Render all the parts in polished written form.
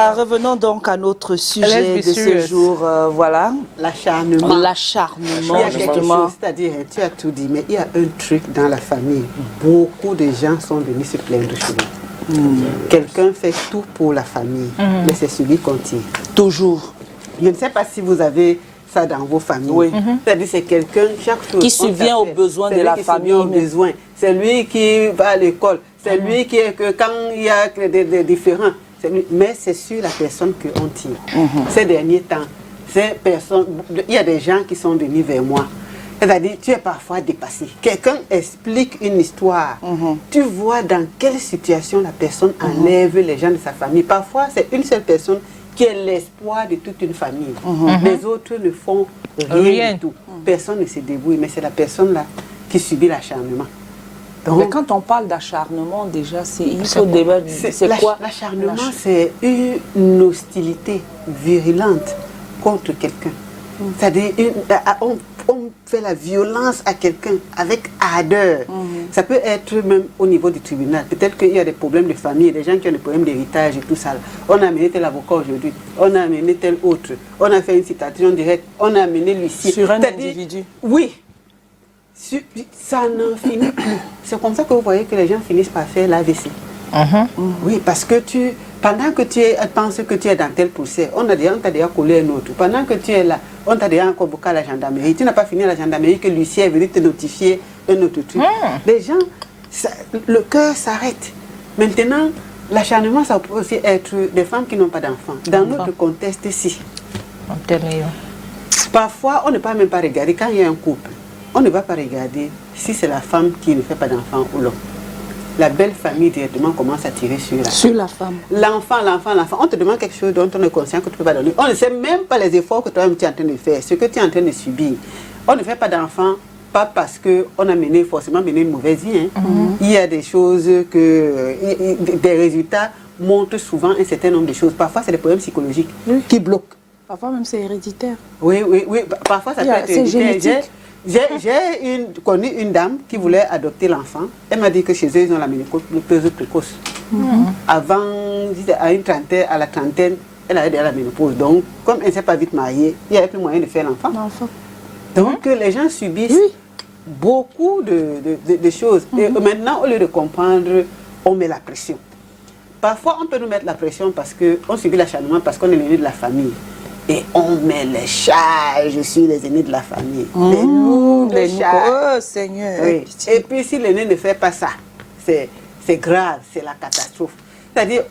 Voilà, revenons donc à notre sujet de ce jour. Voilà. L'acharnement. L'acharnement, justement. C'est-à-dire, tu as tout dit, mais il y a un truc dans la famille. Beaucoup de gens sont venus se plaindre chez nous. Quelqu'un fait tout pour la famille, mais c'est celui qu'on tire. Toujours. Je ne sais pas si vous avez ça dans vos familles. Oui. C'est-à-dire c'est quelqu'un, chaque chose... Qui subvient aux besoins de la famille. C'est lui qui va à l'école. C'est lui qui est que quand il y a des différends, mais c'est sur la personne qu'on tire. Ces derniers temps, il y a des gens qui sont venus vers moi. C'est-à-dire, tu es parfois dépassé. Quelqu'un explique une histoire. Tu vois dans quelle situation la personne enlève les gens de sa famille. Parfois, c'est une seule personne qui est l'espoir de toute une famille. Les autres ne font rien du tout. Personne ne se débrouille, mais c'est la personne là qui subit l'acharnement. Mais quand on parle d'acharnement, déjà, il faut débattre. C'est quoi l'acharnement? C'est une hostilité virulente contre quelqu'un. C'est-à-dire, on fait la violence à quelqu'un avec ardeur. Ça peut être même au niveau du tribunal. Peut-être qu'il y a des problèmes de famille, des gens qui ont des problèmes d'héritage et tout ça. On a amené tel avocat aujourd'hui, on a amené tel autre, on a fait une citation directe, on a amené l'huissier. Sur un individu. Oui. Ça n'en finit plus. C'est comme ça que vous voyez que les gens finissent par faire l'AVC. Oui, parce que pendant que tu penses que tu es dans tel procès, on t'a déjà collé un autre. Pendant que tu es là, on t'a déjà convoqué à la gendarmerie. Tu n'as pas fini à la gendarmerie que l'huissier est venu te notifier un autre truc. Les gens, le cœur s'arrête. Maintenant, l'acharnement, ça peut aussi être des femmes qui n'ont pas d'enfants. Dans notre contexte-ci, parfois, on ne peut même pas regarder quand il y a un couple. On ne va pas regarder si c'est la femme qui ne fait pas d'enfant ou l'homme. La belle famille directement commence à tirer sur la femme. L'enfant. On te demande quelque chose dont on est conscient que tu ne peux pas donner. On ne sait même pas les efforts que toi-même tu es en train de faire, ce que tu es en train de subir. On ne fait pas d'enfant, pas parce qu'on a forcément mené une mauvaise vie. Il y a des choses des résultats montrent souvent un certain nombre de choses. Parfois, c'est des problèmes psychologiques qui bloquent. Parfois, même c'est héréditaire. Oui. Parfois, ça peut être héréditaire. J'ai connu une dame qui voulait adopter l'enfant. Elle m'a dit que chez eux, ils ont la ménopause précoce. Avant, à la trentaine, elle avait déjà la ménopause. Donc, comme elle ne s'est pas vite mariée, il n'y avait plus moyen de faire l'enfant. Donc, les gens subissent beaucoup de choses. Et maintenant, au lieu de comprendre, on met la pression. Parfois, on peut nous mettre la pression parce qu'on subit l'acharnement, parce qu'on est l'aîné de la famille. Et on met les charges sur les aînés de la famille. Les lourdes charges. Oh Seigneur. Oui. Et puis si l'aîné ne fait pas ça, c'est grave, c'est la catastrophe. C'est-à-dire,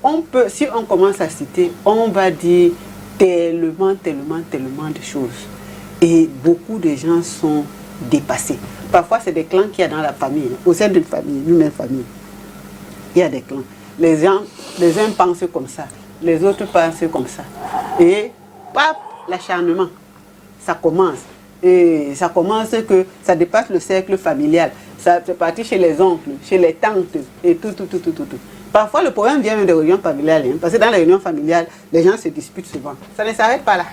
si on commence à citer, on va dire tellement de choses. Et beaucoup de gens sont dépassés. Parfois, c'est des clans qu'il y a dans la famille. Au sein d'une famille, une même famille, il y a des clans. Les uns pensent comme ça, les autres pensent comme ça. Et l'acharnement, ça commence. Et ça commence que ça dépasse le cercle familial. Ça fait partie chez les oncles, chez les tantes et tout. Parfois, le problème vient des réunions familiales. Parce que dans les réunions familiales, les gens se disputent souvent. Ça ne s'arrête pas là.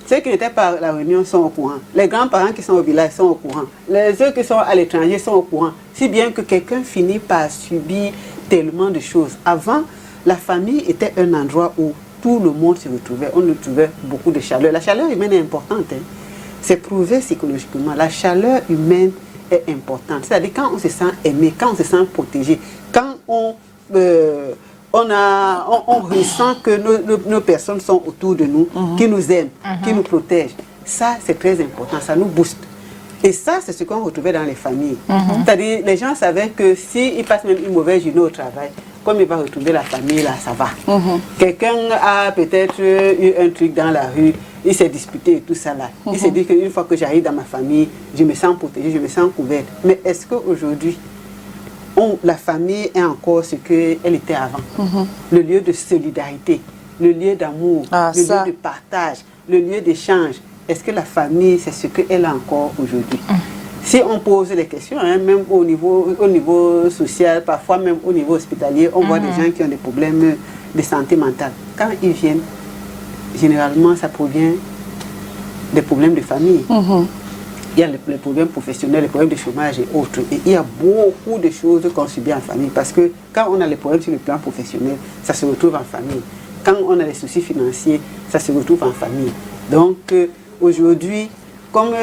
Ceux qui n'étaient pas à la réunion sont au courant. Les grands-parents qui sont au village sont au courant. Ceux qui sont à l'étranger sont au courant. Si bien que quelqu'un finit par subir tellement de choses. Avant, la famille était un endroit où tout le monde se retrouvait, on retrouvait beaucoup de chaleur. La chaleur humaine est importante. C'est prouvé psychologiquement. La chaleur humaine est importante. C'est-à-dire quand on se sent aimé, quand on se sent protégé, quand on ressent que nos personnes sont autour de nous, qui nous aiment, qui nous protègent. Ça, c'est très important. Ça nous booste. Et ça, c'est ce qu'on retrouvait dans les familles. C'est-à-dire, les gens savaient que s'ils passent même une mauvaise journée au travail, comme il va retrouver la famille, là, ça va. Quelqu'un a peut-être eu un truc dans la rue, il s'est disputé et tout ça là. Il s'est dit qu'une fois que j'arrive dans ma famille, je me sens protégée, je me sens couverte. Mais est-ce qu'aujourd'hui, la famille est encore ce qu'elle était avant? Le lieu de solidarité, le lieu d'amour, le lieu de partage, le lieu d'échange. Est-ce que la famille, c'est ce qu'elle a encore aujourd'hui? Si on pose les questions, même au niveau social, parfois même au niveau hospitalier, on voit des gens qui ont des problèmes de santé mentale. Quand ils viennent, généralement, ça provient des problèmes de famille. Il y a les problèmes professionnels, les problèmes de chômage et autres. Et il y a beaucoup de choses qu'on subit en famille. Parce que quand on a les problèmes sur le plan professionnel, ça se retrouve en famille. Quand on a des soucis financiers, ça se retrouve en famille. Donc aujourd'hui, comme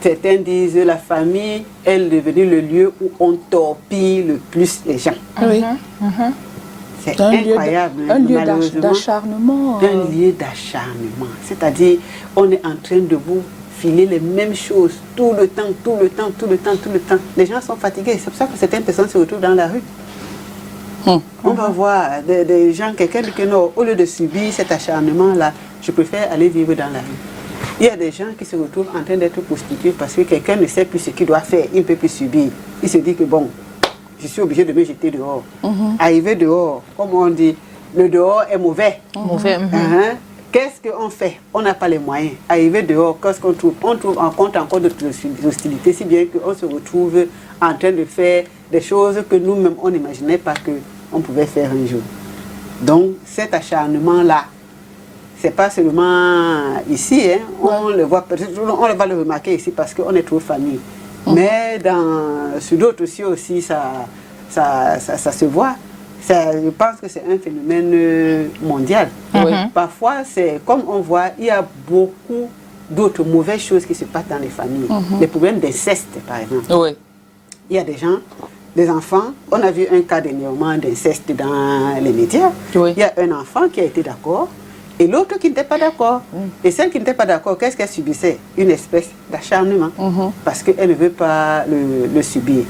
certains disent, la famille est devenue le lieu où on torpille le plus les gens. Oui. C'est incroyable. Un lieu d'acharnement. Un lieu d'acharnement. C'est-à-dire, on est en train de vous filer les mêmes choses tout le temps. Les gens sont fatigués. C'est pour ça que certaines personnes se retrouvent dans la rue. On va voir des gens, quelqu'un dit que non, au lieu de subir cet acharnement-là, je préfère aller vivre dans la rue. Il y a des gens qui se retrouvent en train d'être prostitués parce que quelqu'un ne sait plus ce qu'il doit faire, il ne peut plus subir. Il se dit que bon, je suis obligé de me jeter dehors. Arriver dehors, comme on dit, le dehors est mauvais. Qu'est-ce qu'on fait? On n'a pas les moyens. Arriver dehors, qu'est-ce qu'on trouve? On trouve en compte encore de hostilités, si bien qu'on se retrouve en train de faire des choses que nous-mêmes, on n'imaginait pas qu'on pouvait faire un jour. Donc, cet acharnement-là, c'est pas seulement ici, hein, on le voit, on va le remarquer ici parce qu'on est trop famille. Mais sur d'autres aussi ça se voit. Je pense que c'est un phénomène mondial. Parfois, c'est comme on voit, il y a beaucoup d'autres mauvaises choses qui se passent dans les familles. Les problèmes d'inceste, par exemple. Il y a des gens, des enfants, on a vu un cas dernièrement d'inceste dans les médias. Il y a un enfant qui a été d'accord et l'autre qui n'était pas d'accord. Et celle qui n'était pas d'accord, qu'est-ce qu'elle subissait? Une espèce d'acharnement parce qu'elle ne veut pas le subir.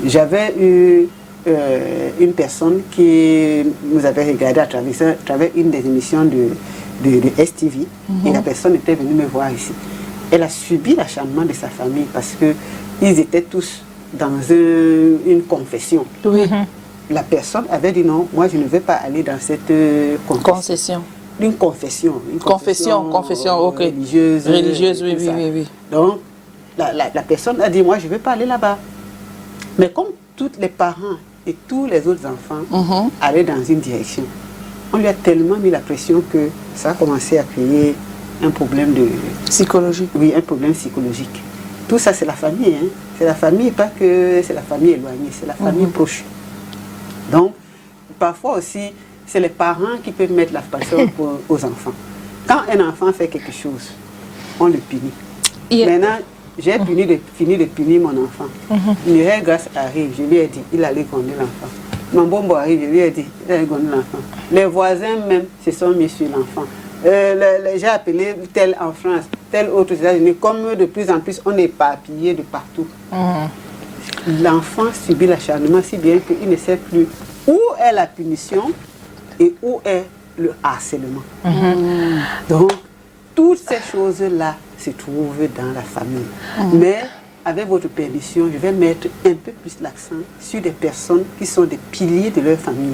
J'avais eu une personne qui nous avait regardé à travers une des émissions de STV et la personne était venue me voir ici. Elle a subi l'acharnement de sa famille parce qu'ils étaient tous dans une confession. La personne avait dit non, moi je ne vais pas aller dans cette confession. Une confession ok. Religieuse, oui. Donc la personne a dit moi je ne vais pas aller là-bas. Mais comme tous les parents et tous les autres enfants allaient dans une direction, on lui a tellement mis la pression que ça a commencé à créer un problème psychologique. Oui, un problème psychologique. Tout ça, c'est la famille. Hein. C'est la famille, pas que c'est la famille éloignée, c'est la famille proche. Donc, parfois aussi, c'est les parents qui peuvent mettre la pression aux enfants. Quand un enfant fait quelque chose, on le punit. Maintenant, j'ai fini de punir mon enfant. Mireille Grasse arrive, je lui ai dit, il allait gronder l'enfant. Mambombo arrive, je lui ai dit, il allait gronder l'enfant. Les voisins même se sont mis sur l'enfant. J'ai appelé tel en France, tel autre aux États-Unis. Comme de plus en plus, on est éparpillé de partout. L'enfant subit l'acharnement si bien qu'il ne sait plus où est la punition et où est le harcèlement. Donc, toutes ces choses-là se trouvent dans la famille. Mais, avec votre permission, je vais mettre un peu plus l'accent sur des personnes qui sont des piliers de leur famille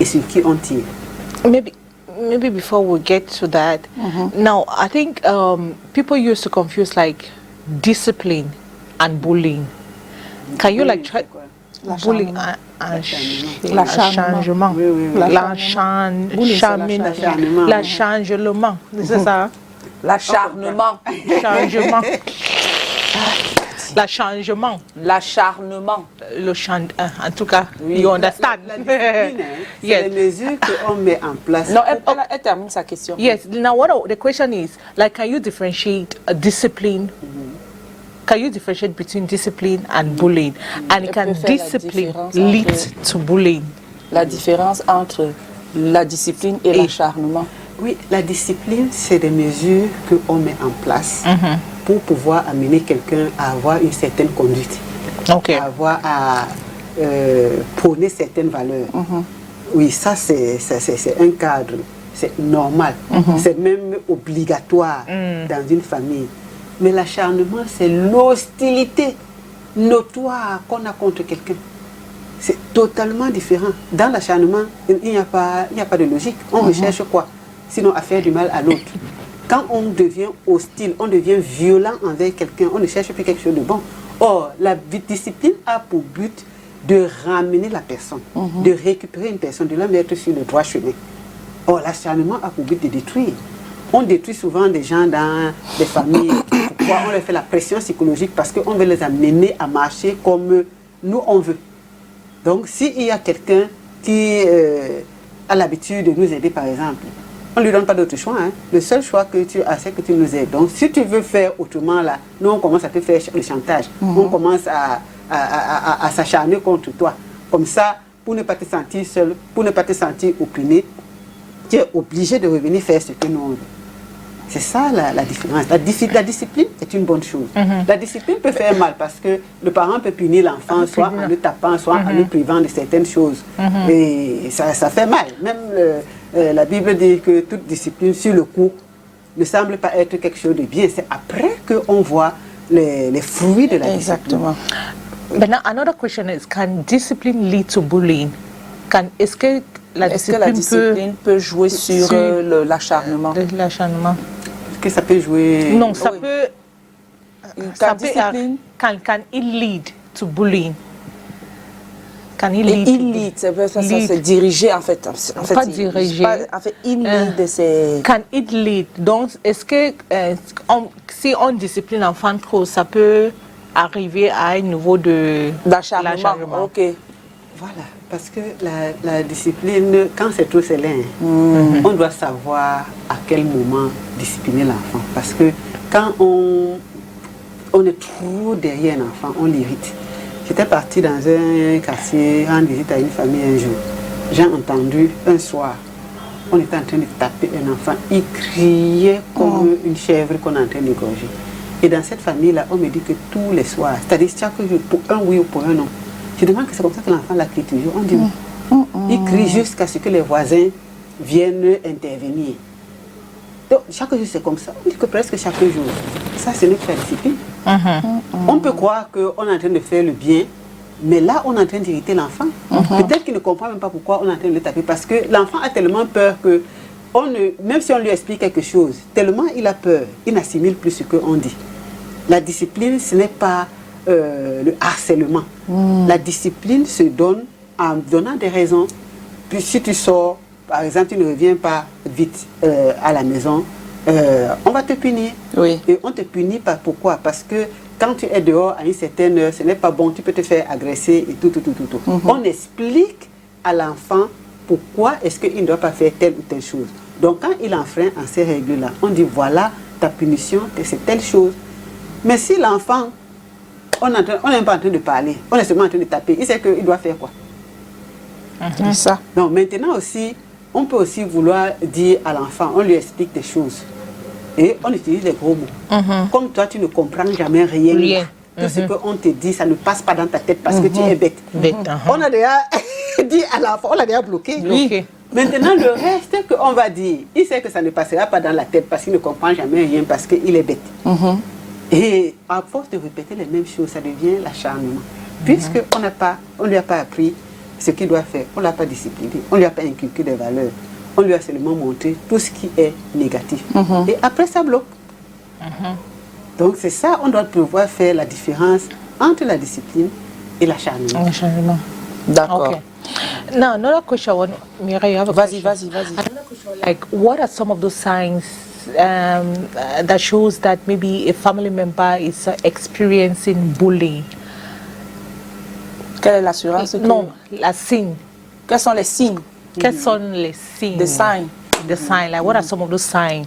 et sur qui on tire. Maybe before we get to that, now I think people used to confuse like discipline and bullying. Can you like try bullying and l'acharnement? L'acharnement, c'est ça? L'acharnement. L'acharnement. En tout cas, you understand. Yes. Les mesures qu'on met en place. Non, elle termine sa question. Yes. Now, the question is, like, can you differentiate a discipline? Can you differentiate between discipline and bullying? And can discipline lead to bullying? La différence entre la discipline et l'acharnement. Oui, la discipline, c'est des mesures qu'on met en place pour pouvoir amener quelqu'un à avoir une certaine conduite, à prôner certaines valeurs. Oui, ça c'est un cadre, c'est normal, c'est même obligatoire dans une famille. Mais l'acharnement, c'est l'hostilité notoire qu'on a contre quelqu'un. C'est totalement différent. Dans l'acharnement, il n'y a pas de logique. On recherche quoi? Sinon à faire du mal à l'autre. Quand on devient hostile, on devient violent envers quelqu'un, on ne cherche plus quelque chose de bon. Or, la discipline a pour but de ramener la personne, de récupérer une personne, de la mettre sur le droit chemin. Or, l'acharnement a pour but de détruire. On détruit souvent des gens dans des familles. Pourquoi on leur fait la pression psychologique? Parce qu'on veut les amener à marcher comme nous on veut. Donc, s'il y a quelqu'un qui a l'habitude de nous aider, par exemple, on ne lui donne pas d'autre choix. Hein. Le seul choix que tu as, c'est que tu nous aides. Donc, si tu veux faire autrement, là, nous, on commence à te faire le chantage. On commence à s'acharner contre toi. Comme ça, pour ne pas te sentir seul, pour ne pas te sentir opprimé, tu es obligé de revenir faire ce que nous on veut. C'est ça la différence. La discipline est une bonne chose. La discipline peut faire mal parce que le parent peut punir l'enfant, soit en le tapant, soit en le privant de certaines choses. Et ça fait mal. Même la Bible dit que toute discipline sur le coup ne semble pas être quelque chose de bien. C'est après qu'on voit les fruits de la Exactement. discipline. But now another question is, can discipline lead to bullying? Est-ce que la discipline peut jouer sur l'acharnement? L'acharnement. Est-ce que ça peut jouer? Non, ça Oui. peut. Can discipline? Can it lead to bullying? Can it Et lead? il lead, c'est diriger en fait. Pas diriger. En fait, il lead, c'est... Can it lead? Donc, est-ce que si on discipline l'enfant trop, ça peut arriver à un niveau d'acharnement? Ok. Voilà, parce que la discipline, quand c'est trop, c'est lent. On doit savoir à quel moment discipliner l'enfant. Parce que quand on est trop derrière un enfant, on l'irrite. J'étais partie dans un quartier, en visite à une famille un jour. J'ai entendu un soir, on était en train de taper un enfant. Il criait comme une chèvre qu'on est en train d'égorger. Et dans cette famille-là, on me dit que tous les soirs, c'est-à-dire chaque jour, pour un oui ou pour un non, je demande que c'est comme ça que l'enfant l'a crie toujours. On dit il crie jusqu'à ce que les voisins viennent intervenir. Donc, chaque jour, c'est comme ça. On dit que presque chaque jour. Ça, c'est notre discipline. On peut croire qu'on est en train de faire le bien, mais là, on est en train d'irriter l'enfant. Peut-être qu'il ne comprend même pas pourquoi on est en train de le taper. Parce que l'enfant a tellement peur que, même si on lui explique quelque chose, tellement il a peur, il n'assimile plus ce qu'on dit. La discipline, ce n'est pas le harcèlement. La discipline se donne en donnant des raisons. Puis si tu sors, par exemple, tu ne reviens pas vite à la maison, on va te punir. Oui. Et on te punit pas. Pourquoi? Parce que quand tu es dehors à une certaine heure, ce n'est pas bon, tu peux te faire agresser et tout. On explique à l'enfant pourquoi est-ce qu'il ne doit pas faire telle ou telle chose. Donc quand il enfreint en ces règles-là, on dit voilà, ta punition, c'est telle chose. Mais si l'enfant, on n'est pas en train de parler, on est seulement en train de taper, il sait qu'il doit faire quoi? C'est ça. Donc maintenant aussi, on peut aussi vouloir dire à l'enfant, on lui explique des choses. Et on utilise des gros mots. Comme toi, tu ne comprends jamais rien. Tout ce qu'on te dit, ça ne passe pas dans ta tête parce que tu es bête. On a déjà dit à l'enfant, on l'a déjà bloqué. Oui. Maintenant, le reste qu'on va dire, il sait que ça ne passera pas dans la tête parce qu'il ne comprend jamais rien parce qu'il est bête. Et à force de répéter les mêmes choses, ça devient l'acharnement. Puisqu'on ne lui a pas appris ce qu'il doit faire, on ne l'a pas discipliné, on ne lui a pas inculqué des valeurs, on lui a seulement montré tout ce qui est négatif. Et après, ça bloque. Donc c'est ça, on doit pouvoir faire la différence entre la discipline et l'acharnement. D'accord. Okay. Now, another question, Mireille, you have a question? Vas-y. Another question, like, what are some of those signs that shows that maybe a family member is experiencing bullying? Quelle est l'assurance? Non, la signe. Quels sont les signes? Quels sont les signes? The sign. The sign, like what are some of those signs,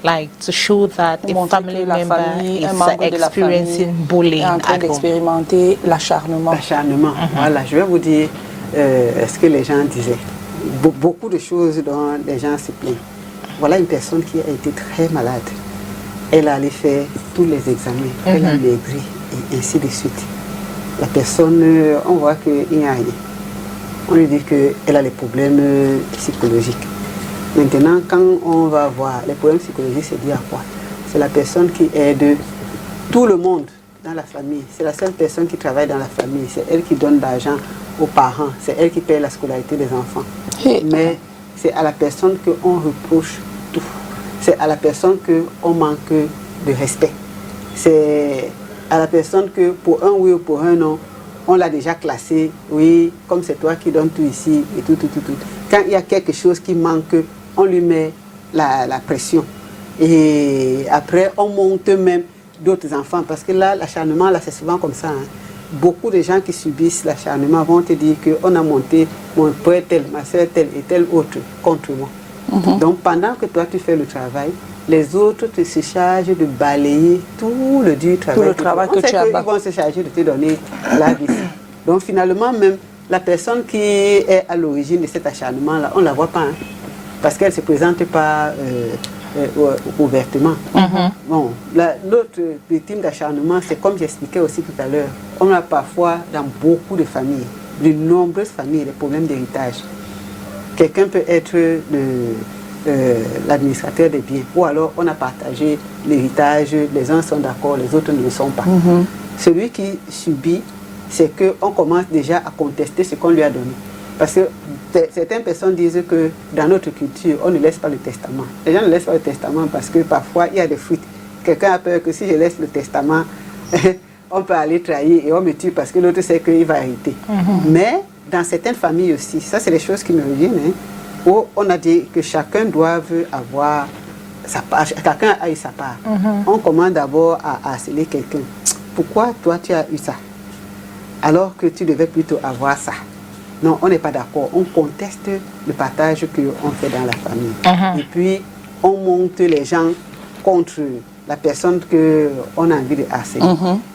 like to show that a family member is experiencing bullying en train d'expérimenter l'acharnement. L'acharnement, voilà, je vais vous dire ce que les gens disaient. Beaucoup de choses dont les gens se plaignent. Voilà une personne qui a été très malade. Elle a allé faire tous les examens, elle a maigri et ainsi de suite. La personne, on voit qu'il n'y a rien. On lui dit qu'elle a des problèmes psychologiques. Maintenant, quand on va voir les problèmes psychologiques, c'est dû à quoi? C'est la personne qui aide tout le monde dans la famille. C'est la seule personne qui travaille dans la famille. C'est elle qui donne de l'argent aux parents. C'est elle qui paye la scolarité des enfants. Mais c'est à la personne qu'on reproche tout. C'est à la personne qu'on manque de respect. C'est à la personne que pour un oui ou pour un non, on l'a déjà classé. Oui, comme c'est toi qui donnes tout ici et tout. Quand il y a quelque chose qui manque, on lui met la pression. Et après, on monte même d'autres enfants. Parce que là, l'acharnement, là, c'est souvent comme ça. Hein. beaucoup de gens qui subissent l'acharnement vont te dire qu'on a monté mon frère tel, ma soeur tel et tel autre contre moi. Donc pendant que toi tu fais le travail, les autres se chargent de balayer tout le dur travail. Tout le travail que tu as. Ils vont se charger de te donner la vie. Donc finalement même, la personne qui est à l'origine de cet acharnement-là, on ne la voit pas. Hein, parce qu'elle ne se présente pas ouvertement. Bon, l'autre victime d'acharnement, c'est comme j'expliquais aussi tout à l'heure, on a parfois dans beaucoup de familles, de nombreuses familles, des problèmes d'héritage. Quelqu'un peut être l'administrateur des biens, ou alors on a partagé l'héritage, les uns sont d'accord, les autres ne le sont pas. Celui qui subit, c'est qu'on commence déjà à contester ce qu'on lui a donné. Parce que certaines personnes disent que dans notre culture, on ne laisse pas le testament. Les gens ne laissent pas le testament parce que parfois il y a des fuites. Quelqu'un a peur que si je laisse le testament, on peut aller trahir et on me tue parce que l'autre sait qu'il va hériter. Mais dans certaines familles aussi, ça c'est les choses qui me reviennent, hein, où on a dit que chacun doit avoir sa part, chacun a eu sa part. On commence d'abord à harceler quelqu'un. Pourquoi toi tu as eu ça alors que tu devais plutôt avoir ça? Non, on n'est pas d'accord. On conteste le partage qu'on fait dans la famille. Et puis, on monte les gens contre la personne qu'on a envie de harceler.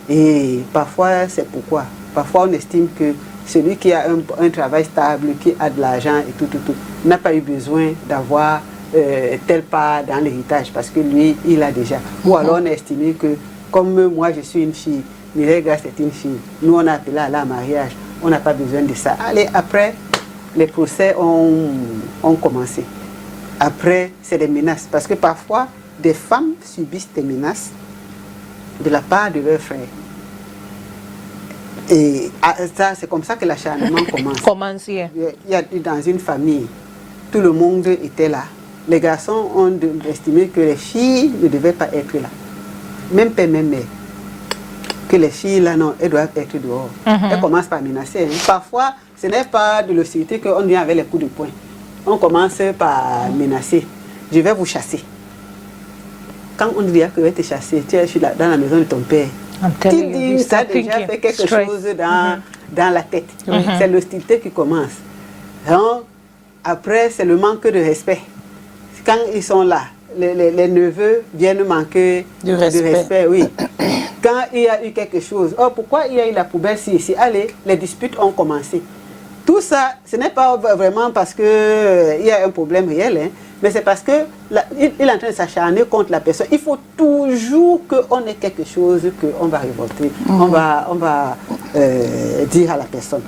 Et parfois, c'est pourquoi. Parfois, on estime que celui qui a un travail stable, qui a de l'argent et tout, n'a pas eu besoin d'avoir telle part dans l'héritage parce que lui, il a déjà. Ou alors, on a estimé que, comme moi, je suis une fille, Mireille Grace est une fille, nous, on a appelé à la mariage. On n'a pas besoin de ça. Allez, après, les procès ont commencé. Après, c'est des menaces. Parce que parfois, des femmes subissent des menaces de la part de leurs frères. Et ça, c'est comme ça que l'acharnement commence. Il y a dans une famille, tout le monde était là. Les garçons ont estimé que les filles ne devaient pas être là. Même père, même mère. Que les filles là, non, elles doivent être dehors. Elles commencent par menacer. Hein. Parfois, ce n'est pas de l'hostilité qu'on vient avec les coups de poing. On commence par menacer. Je vais vous chasser. Quand on dit que tu vas te chasser, tu es dans la maison de ton père. Tu dis, ça a déjà fait quelque chose dans la tête. C'est l'hostilité qui commence. Donc, après, c'est le manque de respect. Quand ils sont là, les neveux viennent manquer de respect, oui. Quand il y a eu quelque chose, oh, pourquoi il y a eu la poubelle ici? Allez, les disputes ont commencé. Tout ça, ce n'est pas vraiment parce qu'il y a un problème réel, hein, mais c'est parce qu'il est en train de s'acharner contre la personne. Il faut toujours qu'on ait quelque chose qu'on va révolter, on va dire à la personne.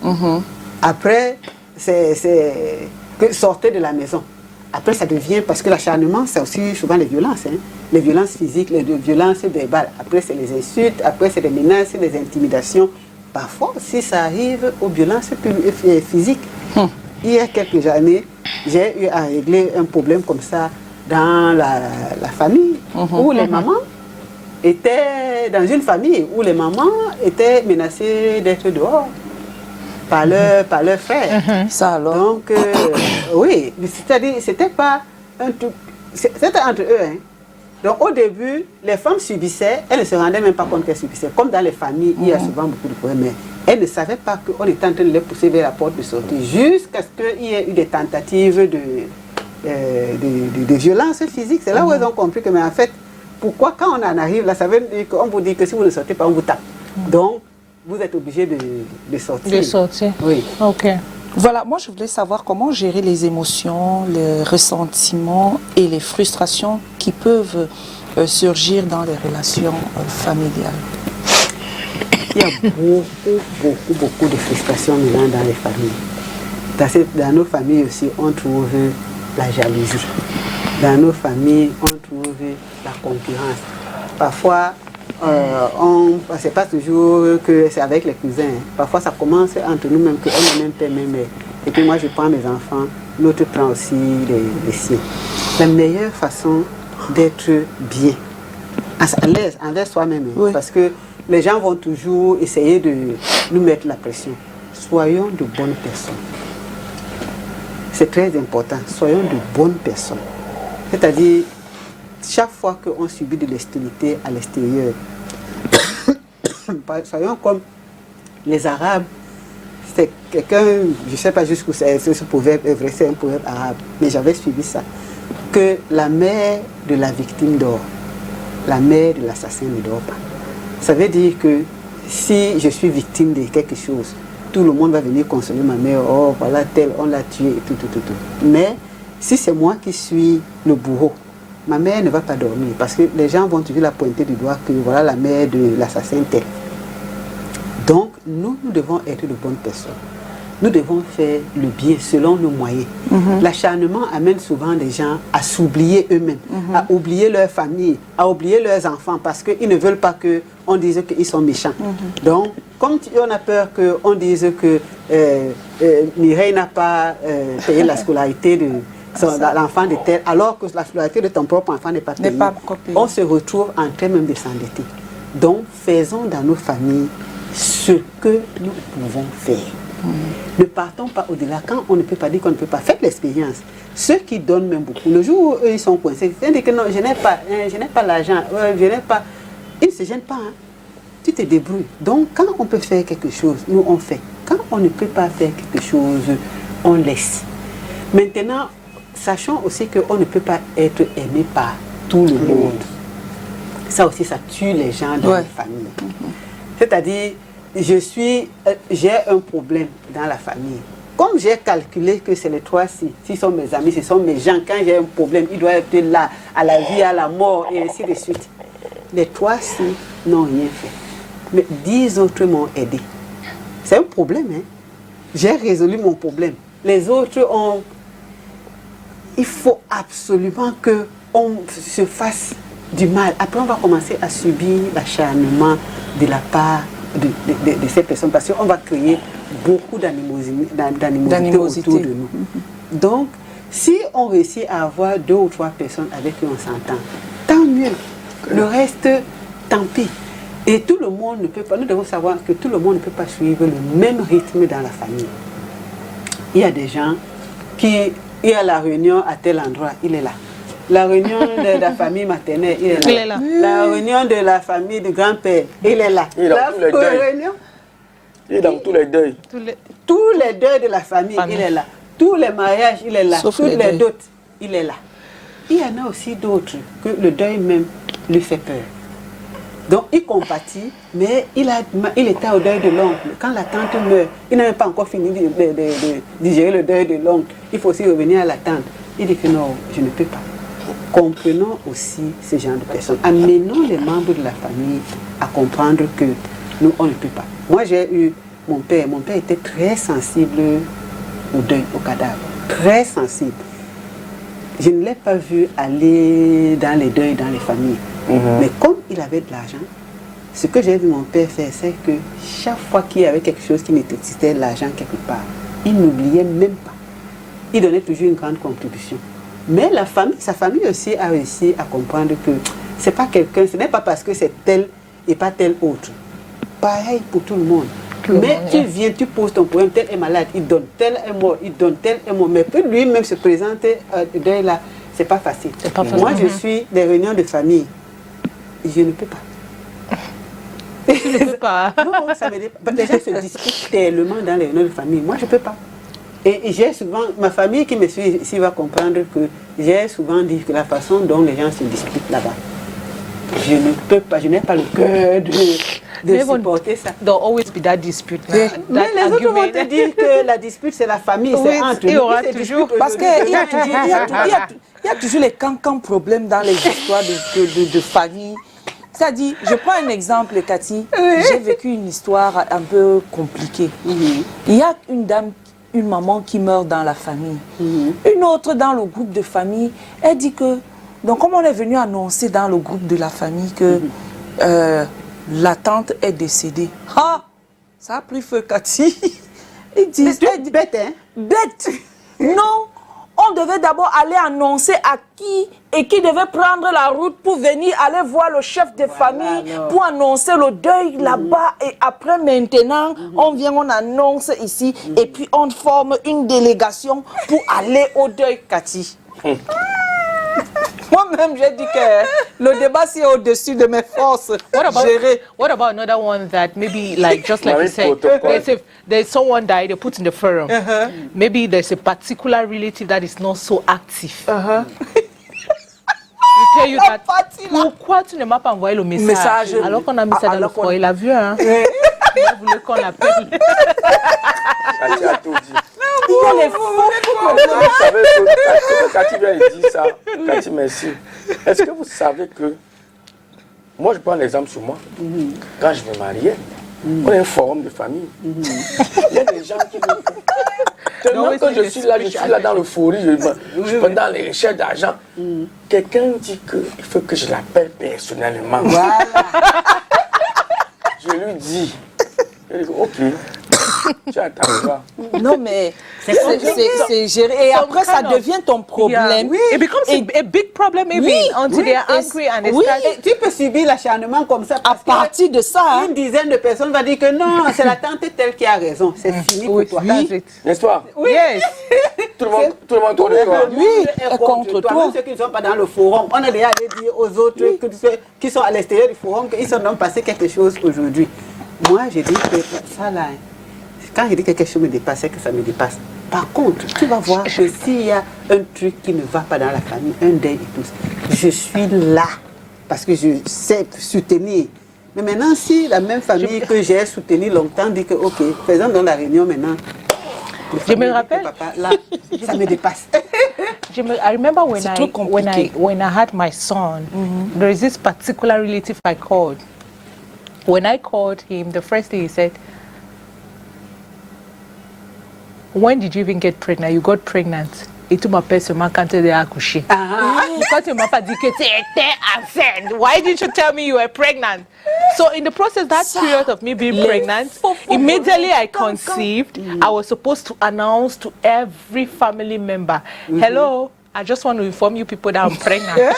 Après, c'est que sortez de la maison. Après, ça devient, parce que l'acharnement, c'est aussi souvent les violences. Hein. Les violences physiques, les violences verbales. Après, c'est les insultes, après, c'est les menaces, les intimidations. Parfois aussi, ça arrive aux violences physiques. Il y a quelques années, j'ai eu à régler un problème comme ça dans la famille, où les mamans étaient dans une famille, où les mamans étaient menacées d'être dehors. Par leur frère. Ça alors. Donc, oui, c'est-à-dire, c'était pas un truc, c'était entre eux. Hein. Donc, au début, les femmes subissaient, elles ne se rendaient même pas compte qu'elles subissaient. Comme dans les familles, il y a souvent beaucoup de problèmes, mais elles ne savaient pas qu'on était en train de les pousser vers la porte de sortie, jusqu'à ce qu'il y ait eu des tentatives de violence physique. C'est là où elles ont compris que, mais en fait, pourquoi quand on en arrive là, ça veut dire qu'on vous dit que si vous ne sortez pas, on vous tape. Donc, vous êtes obligé de sortir. De sortir. Oui. Ok. Voilà, moi je voulais savoir comment gérer les émotions, les ressentiments et les frustrations qui peuvent surgir dans les relations familiales. Il y a beaucoup de frustrations maintenant dans les familles. Dans nos familles aussi, on trouve la jalousie. Dans nos familles, on trouve la concurrence. Parfois, c'est pas toujours que c'est avec les cousins. Parfois, ça commence entre nous-mêmes, qu'on est même père, même mère. Et puis moi, je prends mes enfants, l'autre prend aussi les siens. La meilleure façon d'être bien, à l'aise envers soi-même, oui. Parce que les gens vont toujours essayer de nous mettre la pression. Soyons de bonnes personnes. C'est très important. Soyons de bonnes personnes. C'est-à-dire, chaque fois qu'on subit de l'hostilité à l'extérieur, soyons comme Les Arabes, c'est quelqu'un, je ne sais pas jusqu'où ce proverbe est vrai, c'est un proverbe arabe, mais j'avais suivi ça, que la mère de la victime dort, la mère de l'assassin ne dort pas. Ça veut dire que si je suis victime de quelque chose, tout le monde va venir consoler ma mère, oh voilà tel, on l'a tué et tout. Mais si c'est moi qui suis le bourreau, ma mère ne va pas dormir parce que les gens vont toujours la pointer du doigt que voilà la mère de l'assassin tel. Donc nous devons être de bonnes personnes. Nous devons faire le bien selon nos moyens. L'acharnement amène souvent les gens à s'oublier eux-mêmes, à oublier leur famille, à oublier leurs enfants parce qu'ils ne veulent pas qu'on dise qu'ils sont méchants. Donc, comme on a peur qu'on dise que Mireille n'a pas payé la scolarité de l'enfant de tel, alors que la scolarité de ton propre enfant n'est pas payée, on se retrouve en train même de s'endetter. Donc, faisons dans nos familles ce que nous pouvons faire. Ne partons pas au-delà. Quand on ne peut pas dire qu'on ne peut pas, faites l'expérience. Ceux qui donnent même beaucoup, le jour où eux, ils sont coincés, ils disent que non, je n'ai pas l'argent, je n'ai pas. Ils ne se gênent pas. Hein. Tu te débrouilles. Donc, quand on peut faire quelque chose, nous on fait. Quand on ne peut pas faire quelque chose, on laisse. Maintenant, sachons aussi qu'on ne peut pas être aimé par tout le monde. Ça aussi, ça tue les gens dans les familles. C'est-à-dire, j'ai un problème dans la famille. Comme j'ai calculé que c'est les trois s'ils sont mes amis, ce sont mes gens, quand j'ai un problème, ils doivent être là, à la vie, à la mort, et ainsi de suite. Les trois n'ont rien fait. Mais 10 autres m'ont aidé. C'est un problème, hein. J'ai résolu mon problème. Les autres ont... Il faut absolument qu'on se fasse du mal. Après, on va commencer à subir l'acharnement de la part de ces personnes parce qu'on va créer beaucoup d'animosité autour de nous. Donc, si on réussit à avoir 2 ou 3 personnes avec qui on s'entend, tant mieux. Le reste, tant pis. Et tout le monde ne peut pas, nous devons savoir que tout le monde ne peut pas suivre le même rythme dans la famille. Il y a des gens qui, il y a la réunion à tel endroit, il est là. La réunion de la famille maternelle, il est là. La réunion de la famille du grand-père, il est là. Il est dans tous les deuils. Il est dans tous les deuils. Tous les deuils de la famille, il est là. Tous les mariages, il est là. Toutes les dots, il est là. Il y en a aussi d'autres que le deuil même lui fait peur. Donc il compatit, mais il était au deuil de l'oncle. Quand la tante meurt, il n'a même pas encore fini de digérer le deuil de l'oncle. Il faut aussi revenir à la tante. Il dit que non, je ne peux pas. Comprenons aussi ce genre de personnes. Amenons les membres de la famille à comprendre que nous, on ne peut pas. Moi, j'ai eu mon père. Mon père était très sensible au deuil, au cadavre. Très sensible. Je ne l'ai pas vu aller dans les deuils, dans les familles. Mais comme il avait de l'argent, ce que j'ai vu mon père faire, c'est que chaque fois qu'il y avait quelque chose qui nécessitait de l'argent quelque part, il n'oubliait même pas. Il donnait toujours une grande contribution. Mais la famille, sa famille aussi a réussi à comprendre que c'est pas quelqu'un, ce n'est pas parce que c'est tel et pas tel autre. Pareil pour tout le monde. Mais tu viens, tu poses ton problème, tel est malade, il donne, tel est mort, il donne, tel est mort. Mais peut lui-même se présenter deuil là, c'est pas facile. Moi, je suis des réunions de famille. Je ne peux pas. Je ne peux pas. Non, ça veut dire, les gens se disputent tellement dans les réunions de famille. Moi, je ne peux pas. Et j'ai souvent, ma famille qui me suit ici va comprendre que j'ai souvent dit que la façon dont les gens se disputent là-bas, je ne peux pas, je n'ai pas le cœur de supporter ça. There'll always be that dispute. Mais les autres vont te dire que la dispute c'est la famille, c'est entre nous. Il y aura toujours. Parce qu'il y a toujours les cancans problèmes dans les histoires de famille. C'est-à-dire, je prends un exemple, Cathy. J'ai vécu une histoire un peu compliquée. Il y a une dame, une maman qui meurt dans la famille. Une autre dans le groupe de famille, elle dit que... Donc, comme on est venu annoncer dans le groupe de la famille que la tante est décédée. Ah, ça a pris feu, Cathy. Ils disent... Bête, hein? Bête. Non, on devait d'abord aller annoncer à qui et qui devait prendre la route pour venir aller voir le chef de famille pour annoncer le deuil là-bas. Et après, maintenant, on vient, on annonce ici et puis on forme une délégation pour aller au deuil, Cathy. Moi-même, moi-même, j'ai dit que le débat, c'est au-dessus de mes forces. Gérer. What about another one that maybe like just like you Marine said, protocol. there's someone died, they put in the forum. Maybe there's a particular relative that is not so active. Il tell you that pourquoi tu ne m'as pas envoyé le message alors qu'on a mis ça dans le foyer, il a vu hein. Il voulait qu'on l'appelle. Cathy a tout dit. Il y a les faux Vous savez que Cathy vient de dire ça. Cathy, merci. Est-ce que vous savez que moi, je prends l'exemple sur moi. Quand je me mariais, on a un forum de famille. Il y a des gens qui me... Tellement que je suis là dans l'euphorie, je suis dans les recherches d'argent. Quelqu'un dit qu'il faut que je l'appelle personnellement. Voilà. Je lui dis, ok, tu attends. Non, mais c'est géré. Et après, ça devient ton problème. It becomes a big problem maybe until they are angry and they start... Et tu peux subir l'acharnement comme ça À parce partir de ça, une dizaine de personnes vont dire que non, c'est la tante telle qui a raison. C'est fini pour toi. N'est-ce pas? Oui. Yes. Tout le monde contre toi. Oui, est contre toi. Même ceux qui ne sont pas dans le forum, on a déjà allé dire aux autres qui sont à l'extérieur du forum qu'ils sont donc passé quelque chose aujourd'hui. Moi, j'ai dit que ça là, quand je dis que quelque chose me dépasse, c'est que ça me dépasse. Par contre, tu vas voir que s'il y a un truc qui ne va pas dans la famille, un deuil et tout, je suis là parce que je sais soutenir. Mais maintenant, si la même famille que j'ai soutenue longtemps dit que ok, faisons dans la réunion maintenant. Je me rappelle. Papa, là, ça me dépasse. I remember when I had my son, there is this particular relative I called. When I called him, the first thing he said, when did you even get pregnant? You got pregnant. Et tu m'appelles seulement quand tu es accouché. Pourquoi tu m'as pas dit que tu étais enceinte? Why didn't you tell me you were pregnant? So in the process, that period of me being pregnant, immediately I conceived. I was supposed to announce to every family member, hello, I just want to inform you people that I'm pregnant. oui,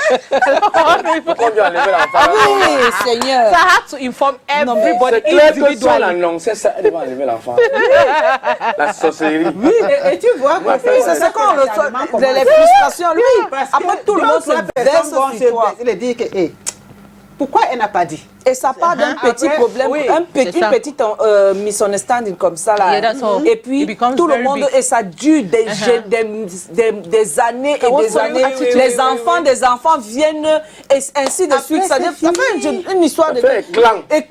Seigneur. So I had to inform everybody C'est clair que si on individually. annonçait ça, elle va enlever l'enfant. La sorcellerie. Oui, et tu vois que C'est ça qu'on reçoit, les frustrations, lui. Après, tout le monde se verse sur toi. Il dit que, pourquoi elle n'a pas dit? Et ça part d'un petit Après, problème, oui, une petite misunderstanding comme ça là. Yeah, that's all. Et puis It becomes tout le very monde, big. et ça dure des années et des années. Les enfants viennent et ainsi de suite. Ça fait une histoire de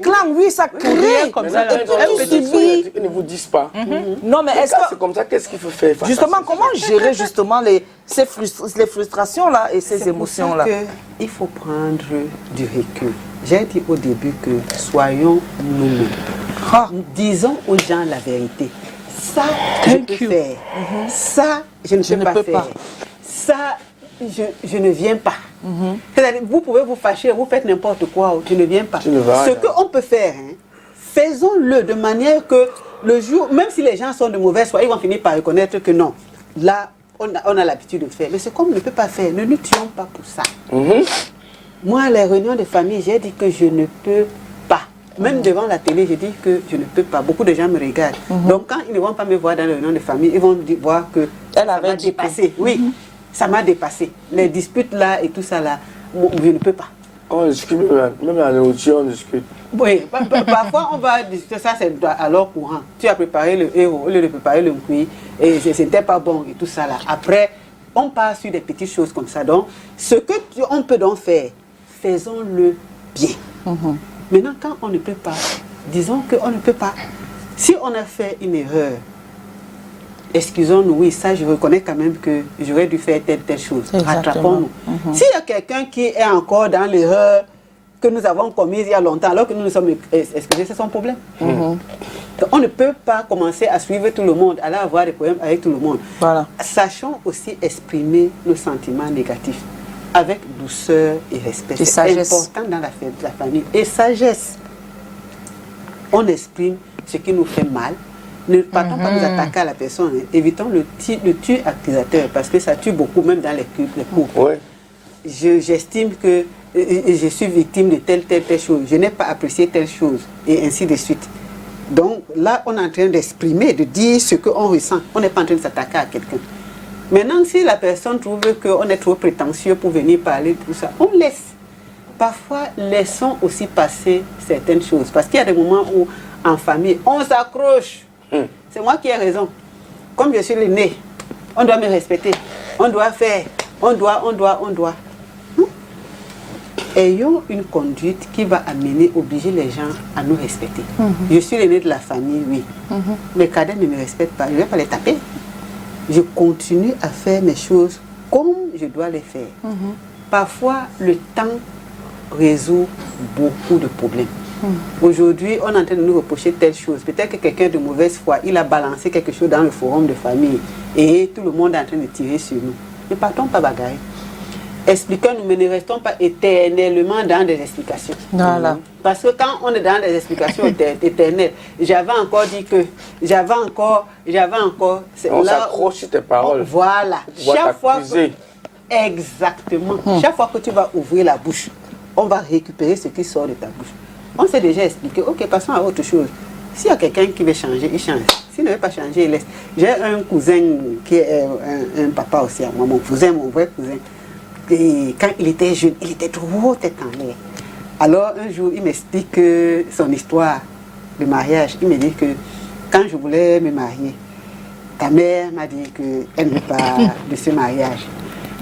clan, oui, ça crée comme ça. Et puis tu subis. Ils ne vous disent pas. Non, mais est-ce que C'est comme ça, qu'est-ce qu'il faut faire? justement, comment gérer justement les frustrations là et ces émotions là? Il faut prendre du recul. J'ai dit au début que soyons nous-mêmes. Disons aux gens la vérité. Ça, je peux faire. Ça, je ne peux pas faire. Ça, je ne viens pas. C'est-à-dire, vous pouvez vous fâcher, vous faites n'importe quoi, je ne viens pas. Ce qu'on peut faire, faisons-le de manière que le jour, même si les gens sont de mauvaise foi, ils vont finir par reconnaître que non. Là, on a l'habitude de faire. Mais ce qu'on ne peut pas faire, ne nous tuons pas pour ça. Moi, les réunions de famille, j'ai dit que je ne peux pas. Même devant la télé, je dis que je ne peux pas. Beaucoup de gens me regardent. Donc, quand ils ne vont pas me voir dans les réunions de famille, ils vont voir que ça m'a dépassé. Oui, ça m'a dépassé. Les disputes là et tout ça là, je ne peux pas. On discute, même à l'autre, on discute. Oui, parfois on va discuter, ça c'est alors courant. Tu as préparé le héros, au lieu de préparer le bruit, et c'était pas bon et tout ça là. Après, on part sur des petites choses comme ça. Donc, ce que on peut donc faire, faisons-le bien. Maintenant, quand on ne peut pas, disons qu'on ne peut pas. Si on a fait une erreur, excusons-nous, oui, ça je reconnais quand même que j'aurais dû faire telle chose. Rattrapons-nous. S'il y a quelqu'un qui est encore dans l'erreur que nous avons commise il y a longtemps, alors que nous nous sommes excusés, c'est son problème. Donc, on ne peut pas commencer à suivre tout le monde, aller avoir des problèmes avec tout le monde. Voilà. Sachons aussi exprimer nos sentiments négatifs avec douceur et respect. C'est important dans la famille. Et sagesse. On exprime ce qui nous fait mal. Ne partons pas nous attaquer à la personne. Évitons le tue accusateur parce que ça tue beaucoup, même dans les couples. Ouais. J'estime que je suis victime de telle chose. Je n'ai pas apprécié telle chose. Et ainsi de suite. Donc là, on est en train d'exprimer, de dire ce qu'on ressent. On n'est pas en train de s'attaquer à quelqu'un. Maintenant, si la personne trouve qu'on est trop prétentieux pour venir parler de tout ça, on laisse. Parfois, laissons aussi passer certaines choses. Parce qu'il y a des moments où, en famille, on s'accroche. C'est moi qui ai raison. Comme je suis l'aîné, on doit me respecter. On doit faire. On doit. Ayons une conduite qui va obliger les gens à nous respecter. Je suis l'aîné de la famille, oui. Mes cadets ne me respectent pas. Je ne vais pas les taper. Je continue à faire mes choses comme je dois les faire. Parfois, le temps résout beaucoup de problèmes. Aujourd'hui, on est en train de nous reprocher telle chose. Peut-être que quelqu'un de mauvaise foi, il a balancé quelque chose dans le forum de famille et tout le monde est en train de tirer sur nous. Ne partons pas bagaille. Expliquons-nous, mais ne restons pas éternellement dans des explications. Voilà. Parce que quand on est dans des explications éternelles, j'avais encore dit que, j'avais encore. On s'accroche sur tes paroles. Voilà. Chaque fois exactement. Chaque fois que tu vas ouvrir la bouche, on va récupérer ce qui sort de ta bouche. On s'est déjà expliqué. Ok, passons à autre chose. S'il y a quelqu'un qui veut changer, il change. S'il ne veut pas changer, il laisse. J'ai un cousin qui est un papa aussi à moi, mon cousin, mon vrai cousin. Et quand il était jeune, il était trop tête en l'air. Alors un jour, il m'explique son histoire de mariage. Il me dit que quand je voulais me marier, ta mère m'a dit qu'elle ne veut pas de ce mariage.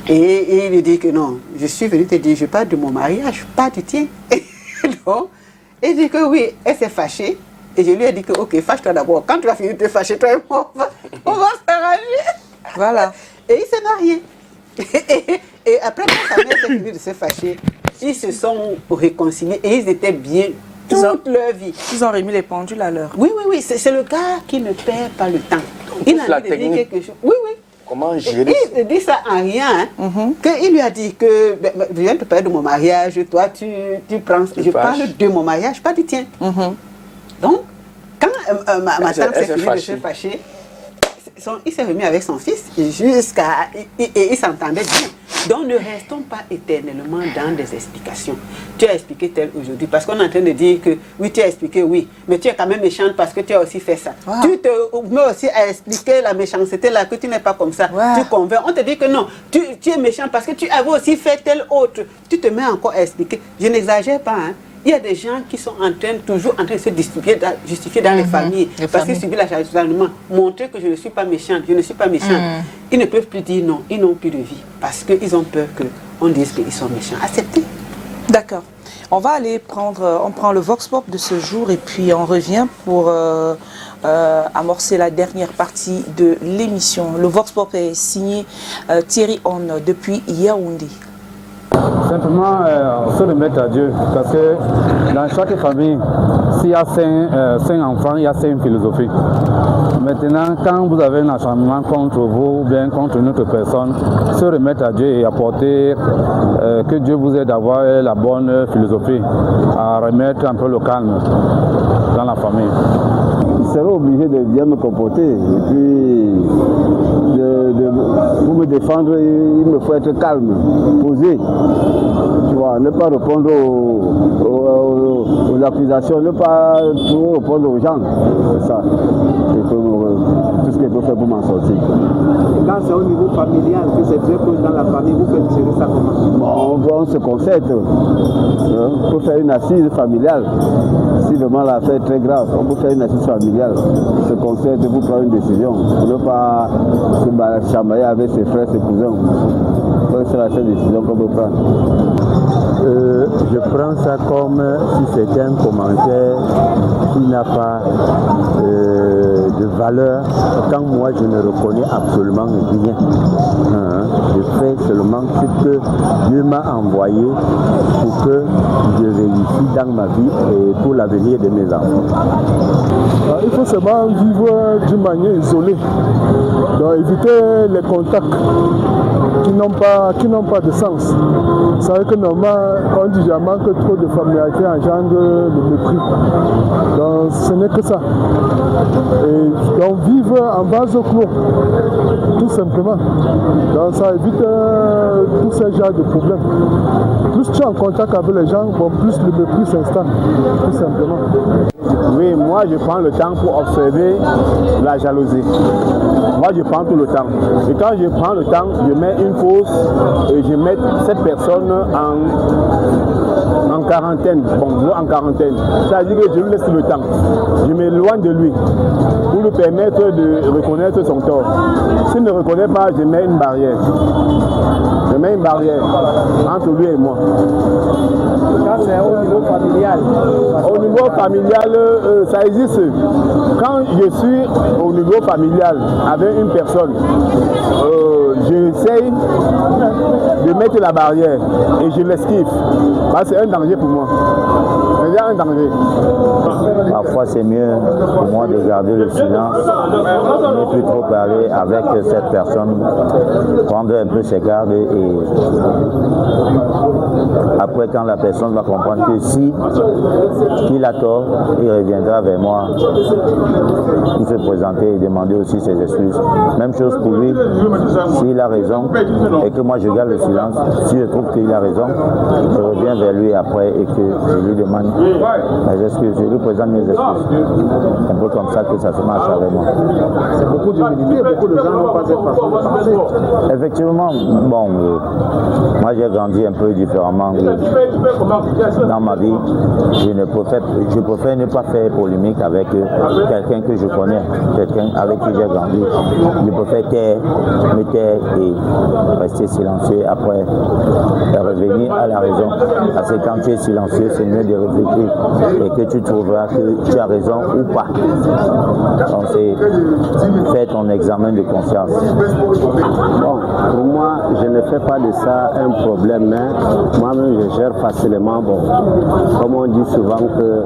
Et il lui dit que non, je suis venue te dire, je parle de mon mariage, pas du tien. Donc, il dit que oui, elle s'est fâchée. Et je lui ai dit que ok, fâche-toi d'abord. Quand tu vas finir de te fâcher, toi et moi, on va s'arranger. Voilà. Et il s'est marié. Et après, quand sa mère s'est finie de se fâcher, ils se sont réconciliés et ils étaient bien toute leur vie. Ils ont remis les pendules à l'heure. Oui, c'est le gars qui ne perd pas le temps. Il a envie de dire quelque chose. Oui. Comment gérer ça? Il dit ça en rien. Qu'il lui a dit que je viens de parler de mon mariage, toi tu prends. Je parle de mon mariage, pas du tien. Donc, quand ma tante s'est finie de se fâcher, il s'est remis avec son fils jusqu'à. Et ils s'entendaient bien. Donc ne restons pas éternellement dans des explications. Tu as expliqué tel aujourd'hui, parce qu'on est en train de dire que oui, tu as expliqué oui, mais tu es quand même méchante parce que tu as aussi fait ça. Wow. Tu te mets aussi à expliquer la méchanceté là, que tu n'es pas comme ça. Wow. Tu convaincs. On te dit que non, tu es méchant parce que tu avais aussi fait tel autre. Tu te mets encore à expliquer. Je n'exagère pas, hein. Il y a des gens qui sont toujours en train de se justifier dans les familles parce qu'ils subissent la charge totalement. Montrer que je ne suis pas méchante, je ne suis pas méchante. Ils ne peuvent plus dire non, ils n'ont plus de vie parce qu'ils ont peur qu'on dise qu'ils sont méchants. Acceptez. D'accord. On va aller on prend le Vox Pop de ce jour et puis on revient pour amorcer la dernière partie de l'émission. Le Vox Pop est signé Thierry On depuis Yaoundé. Simplement se remettre à Dieu, parce que dans chaque famille, s'il y a 5 enfants, il y a 5 philosophies. Maintenant, quand vous avez un acharnement contre vous ou bien contre une autre personne, se remettre à Dieu et apporter que Dieu vous aide à avoir la bonne philosophie, à remettre un peu le calme dans la famille. Il sera obligé de bien me comporter et puis pour me défendre, il me faut être calme, posé. Tu vois, ne pas répondre aux accusations, ne pas trop répondre aux gens. C'est ça. C'est tout ce que je peux faire pour m'en sortir. Quand c'est au niveau familial, que c'est très proche dans la famille, vous faites gérer ça comment? Bon, on se concerte pour faire une assise familiale. Si vraiment l'affaire est très grave, on peut faire une assise familiale. On se concerte pour prendre une décision. On ne peut pas se chamailler avec ses frères, ses cousins. C'est la seule décision qu'on peut prendre. Je prends ça comme si c'était un commentaire qui n'a pas de valeur quand moi je ne reconnais absolument rien. Je fais seulement ce que Dieu m'a envoyé pour que je réussisse dans ma vie et pour l'avenir de mes enfants. Il faut seulement vivre d'une manière isolée, donc éviter les contacts. qui n'ont pas de sens. Vous savez que normalement, on dit jamais que trop de familiarité engendre le mépris. Donc ce n'est que ça. Et donc vivre en vase clos, tout simplement. Donc ça évite tous ces genres de problèmes. Plus tu es en contact avec les gens, bon, plus le mépris s'installe, tout simplement. Oui, moi je prends le temps pour observer la jalousie. Moi je prends tout le temps. Et quand je prends le temps, je mets une pause et je mets cette personne en quarantaine. Bon, en quarantaine. C'est-à-dire que je lui laisse le temps. Je m'éloigne de lui pour lui permettre de reconnaître son tort. S'il ne reconnaît pas, je mets une barrière. Je mets une barrière entre lui et moi. Ça c'est au niveau familial. Au niveau familial, ça existe. Quand je suis au niveau familial avec une personne, j'essaye de mettre la barrière et je l'esquive. C'est un danger pour moi. C'est un danger. Parfois c'est mieux pour moi de garder le silence, ne plus trop parler avec cette personne, prendre un peu ses gardes et après quand la personne va comprendre que si il a tort, il reviendra vers moi pour se présenter et demander aussi ses excuses. Même chose pour lui, s'il a raison et que moi je garde le silence, si je trouve qu'il a raison, je reviens vers lui après et que je lui demande mes excuses, je lui présente mes excuses. C'est un peu comme ça que ça se marche avec moi. C'est beaucoup d'humilité, beaucoup de gens n'ont pas cette façon de penser. Effectivement, bon, moi j'ai grandi un peu différemment dans ma vie. Je préfère ne pas faire polémique avec quelqu'un que je connais, quelqu'un avec qui j'ai grandi. Je préfère me taire et rester silencieux après revenir à la raison. Parce que quand tu es silencieux, c'est mieux de réfléchir et que tu trouveras que tu as raison ou pas. Donc c'est faire ton examen de conscience. Bon, pour moi, je ne fais pas de ça un problème, mais moi-même je gère facilement. Bon, comme on dit souvent que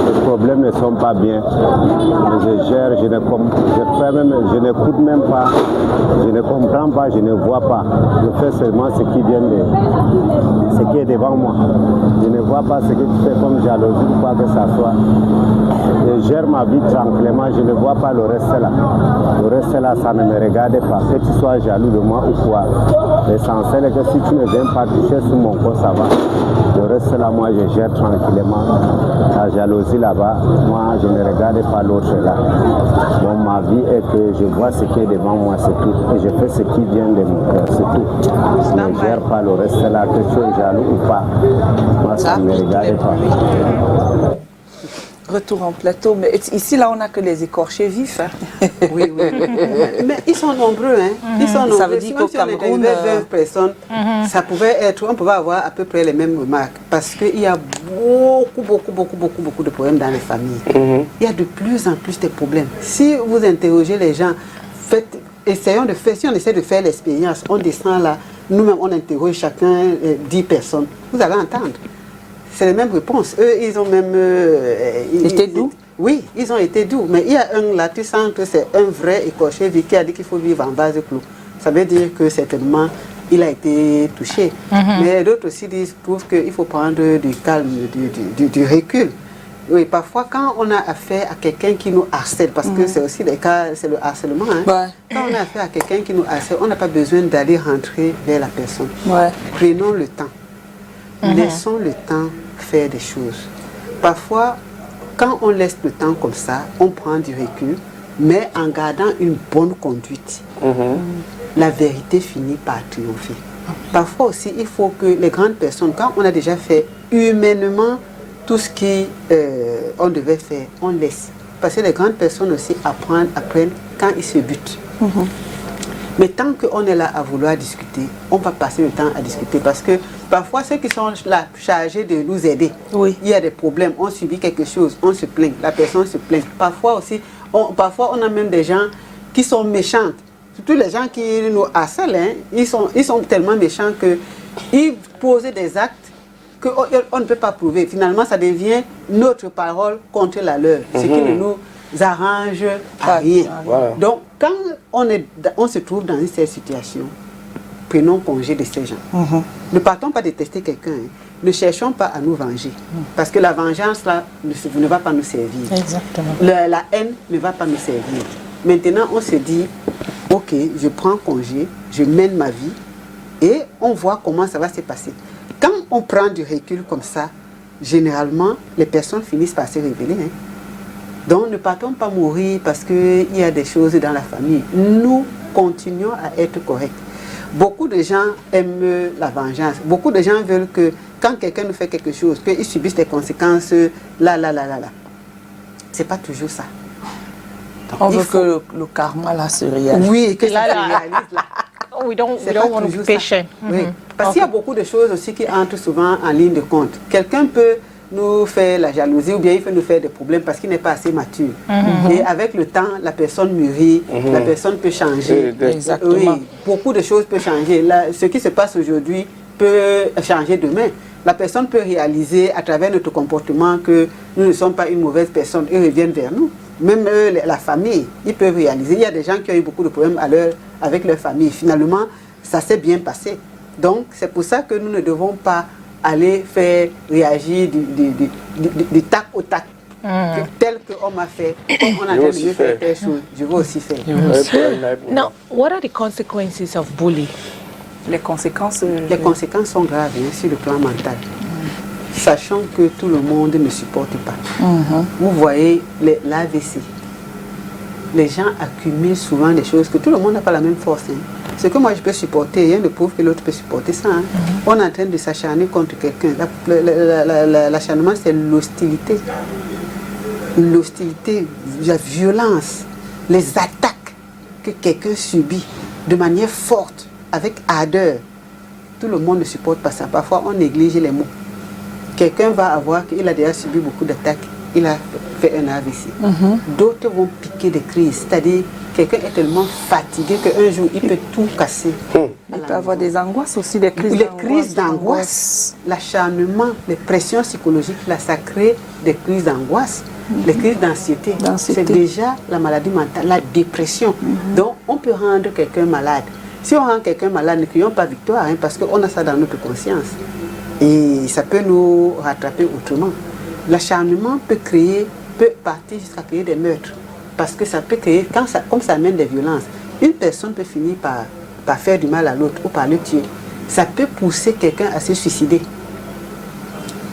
les problèmes ne sont pas bien, je gère, je n'écoute même pas, je ne comprends pas, je ne vois pas. Je fais seulement ce qui vient ce qui est devant moi. Je ne vois pas ce que tu fais comme jalousie ou quoi que ça soit. Je gère ma vie tranquillement, je ne vois pas le reste là. Le reste là, ça ne me regarde pas. Que tu sois jaloux de moi ou quoi. L'essentiel est que si tu ne viens pas toucher sur mon corps, ça va. Le reste là, moi, je gère tranquillement. La jalousie là-bas, moi, je ne regarde pas l'autre là. Bon, ma vie est que je vois ce qui est devant moi, c'est tout. Et je fais ce qui vient de mon cœur, c'est tout. Je ne gère pas le reste là, que tu es jaloux ou pas. Moi, ça ne me regarde pas. Retour en plateau, mais ici là on n'a que les écorchés vifs. Hein. Oui, oui. Mais ils sont nombreux, hein. Ils sont nombreux. Ça veut dire qu'au Cameroun, 20 personnes, ça pouvait être, on pouvait avoir à peu près les mêmes remarques. Parce qu'il y a beaucoup de problèmes dans les familles. Il y a de plus en plus de problèmes. Si vous interrogez les gens, si on essaie de faire l'expérience, on descend là, nous-mêmes on interroge chacun 10 personnes. Vous allez entendre. C'est les mêmes réponses. Eux, ils ont même... été doux? Oui, ils ont été doux. Mais il y a un là, tu sens que c'est un vrai écorché qui a dit qu'il faut vivre en vase clos. Ça veut dire que certainement, il a été touché. Mais d'autres aussi trouvent qu'il faut prendre du calme, du recul. Oui, parfois, quand on a affaire à quelqu'un qui nous harcèle, parce que c'est aussi le cas, c'est le harcèlement. Hein. Ouais. Quand on a affaire à quelqu'un qui nous harcèle, on n'a pas besoin d'aller rentrer vers la personne. Ouais. Prenons le temps. Laissons le temps faire des choses. Parfois, quand on laisse le temps comme ça, on prend du recul, mais en gardant une bonne conduite, la vérité finit par triompher. Parfois aussi, il faut que les grandes personnes, quand on a déjà fait humainement tout ce qu'on devait faire, on laisse. Parce que les grandes personnes aussi apprennent quand ils se butent. Mais tant qu'on est là à vouloir discuter, on va passer le temps à discuter parce que parfois ceux qui sont là chargés de nous aider, il y a des problèmes, on subit quelque chose, on se plaint, la personne se plaint. Parfois aussi, on a même des gens qui sont méchants. Surtout les gens qui nous harcèlent, hein, ils sont tellement méchants qu'ils posent des actes qu'on ne peut pas prouver. Finalement, ça devient notre parole contre la leur. Ce qui ne nous arrange à rien. Voilà. Donc, quand on se trouve dans une telle situation, prenons congé de ces gens. Ne partons pas détester quelqu'un. Hein. Ne cherchons pas à nous venger. Parce que la vengeance, là, ne va pas nous servir. Exactement. La haine ne va pas nous servir. Maintenant, on se dit, ok, je prends congé, je mène ma vie et on voit comment ça va se passer. Quand on prend du recul comme ça, généralement, les personnes finissent par se révéler. Hein. Donc, ne partons pas mourir parce qu'il y a des choses dans la famille. Nous continuons à être corrects. Beaucoup de gens aiment la vengeance. Beaucoup de gens veulent que quand quelqu'un nous fait quelque chose, qu'ils subissent les conséquences là. C'est pas toujours ça. Donc, on veut que le karma là se réalise. Oui, que ça se réalise là. We don't want to be patient. Oui. Parce qu'il y a beaucoup de choses aussi qui entrent souvent en ligne de compte. Quelqu'un peut nous faire la jalousie ou bien il peut nous faire des problèmes parce qu'il n'est pas assez mature. Et avec le temps, la personne mûrit, la personne peut changer. Exactement. Oui, beaucoup de choses peuvent changer. Là, ce qui se passe aujourd'hui peut changer demain. La personne peut réaliser à travers notre comportement que nous ne sommes pas une mauvaise personne et reviennent vers nous. Même la famille, ils peuvent réaliser. Il y a des gens qui ont eu beaucoup de problèmes avec leur famille. Finalement, ça s'est bien passé. Donc, c'est pour ça que nous ne devons pas aller faire réagir du tac au tac. Tel qu'on m'a fait, comme on a dit de faire telle chose, je vais aussi faire. Now, what are the consequences of bullying? Les conséquences sont graves hein, sur le plan mental. Sachant que tout le monde ne supporte pas. Vous voyez l'AVC. Les gens accumulent souvent des choses que tout le monde n'a pas la même force. Hein. Ce que moi je peux supporter, rien ne prouve que l'autre peut supporter ça. Hein. On est en train de s'acharner contre quelqu'un. L'acharnement, c'est l'hostilité. L'hostilité, la violence, les attaques que quelqu'un subit de manière forte, avec ardeur. Tout le monde ne supporte pas ça. Parfois, on néglige les mots. Quelqu'un va avoir qu'il a déjà subi beaucoup d'attaques, il a fait un AVC. D'autres vont piquer des crises, c'est-à-dire quelqu'un est tellement fatigué qu'un jour il peut tout casser. Il peut avoir des angoisses aussi, des crises d'angoisse. L'acharnement, les pressions psychologiques, là, ça crée des crises d'angoisse, les crises d'anxiété. C'est déjà la maladie mentale, la dépression. Donc on peut rendre quelqu'un malade. Si on rend quelqu'un malade, ne crions pas victoire, hein, parce qu'on a ça dans notre conscience. Et ça peut nous rattraper autrement. L'acharnement peut partir jusqu'à créer des meurtres. Parce que ça peut créer, comme ça amène des violences, une personne peut finir par faire du mal à l'autre ou par le tuer. Ça peut pousser quelqu'un à se suicider.